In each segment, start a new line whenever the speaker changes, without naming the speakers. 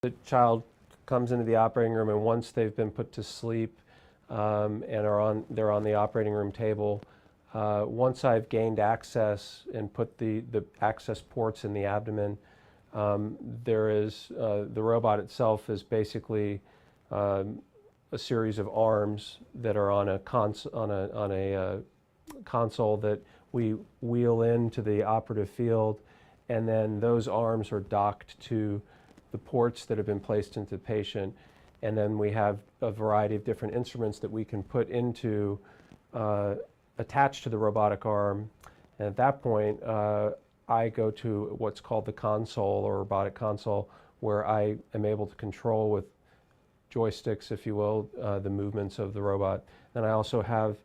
The child comes into the operating room, and once they've been put to sleep and they're on the operating room table, once I've gained access and put the access ports in the abdomen, the robot itself is basically a series of arms that are on a console that we wheel into the operative field, and then those arms are docked to the ports that have been placed into the patient, and then we have a variety of different instruments that we can put into attached to the robotic arm. And at that point, I go to what's called the console, or robotic console, where I am able to control with joysticks, if you will, the movements of the robot. And I also have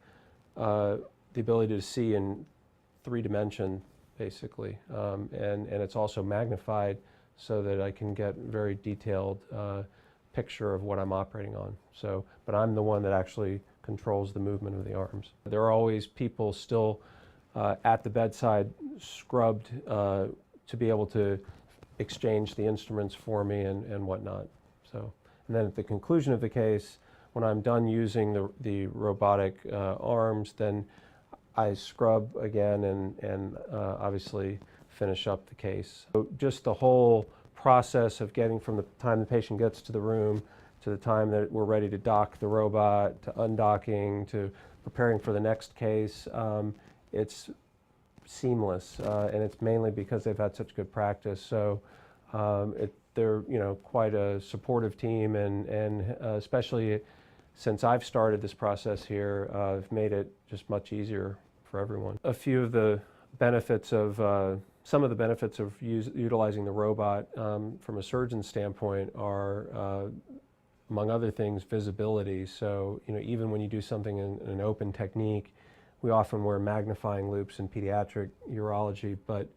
the ability to see in 3D, basically, and it's also magnified so that I can get very detailed picture of what I'm operating on. So, but I'm the one that actually controls the movement of the arms. There are always people still at the bedside scrubbed to be able to exchange the instruments for me and whatnot. So, and then at the conclusion of the case, when I'm done using the robotic arms, then I scrub again and obviously finish up the case. So just the whole process of getting from the time the patient gets to the room to the time that we're ready to dock the robot, to undocking, to preparing for the next case, it's seamless, and it's mainly because they've had such good practice. So they're quite a supportive team, and especially since I've started this process here, I've made it just much easier for everyone. A few of the benefits of some of the benefits of utilizing the robot from a surgeon's standpoint are, among other things, visibility. So, even when you do something in an open technique, we often wear magnifying loops in pediatric urology, but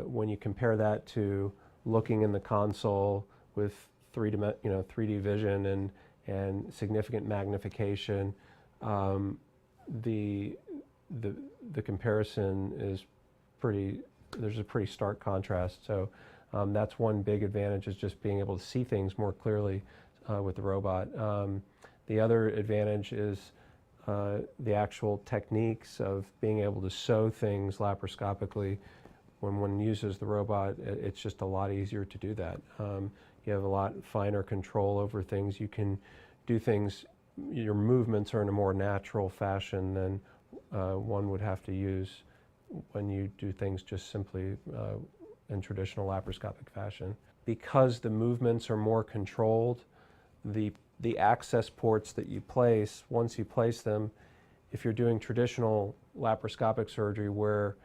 when you compare that to looking in the console with 3D vision and significant magnification, the comparison is there's a pretty stark contrast. So that's one big advantage, is just being able to see things more clearly with the robot. The other advantage is the actual techniques of being able to sew things laparoscopically. When one uses the robot, it's just a lot easier to do that. You have a lot finer control over things. You can do things, your movements are in a more natural fashion than one would have to use when you do things just simply in traditional laparoscopic fashion. Because the movements are more controlled, the access ports that you place, once you place them, if you're doing traditional laparoscopic surgery where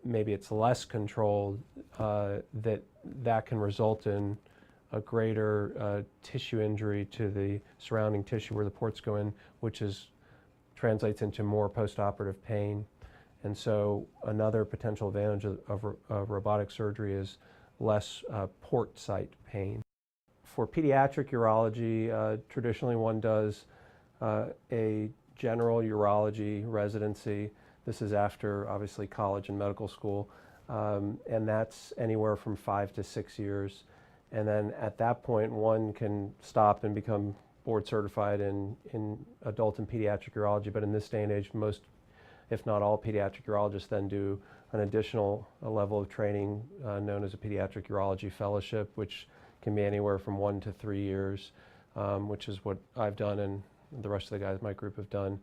maybe it's less controlled, that can result in a greater tissue injury to the surrounding tissue where the ports go in, which translates into more postoperative pain. And so another potential advantage of robotic surgery is less port site pain. For pediatric urology, traditionally one does a general urology residency. This is after, obviously, college and medical school, and that's anywhere from 5 to 6 years. And then at that point, one can stop and become board certified in adult and pediatric urology. But in this day and age, most, if not all, pediatric urologists then do an additional level of training known as a Pediatric Urology Fellowship, which can be anywhere from 1 to 3 years, which is what I've done and the rest of the guys in my group have done.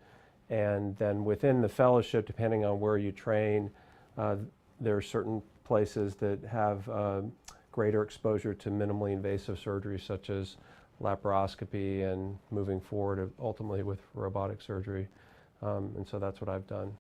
And then within the fellowship, depending on where you train, there are certain places that have greater exposure to minimally invasive surgery, such as laparoscopy and moving forward ultimately with robotic surgery. And so that's what I've done.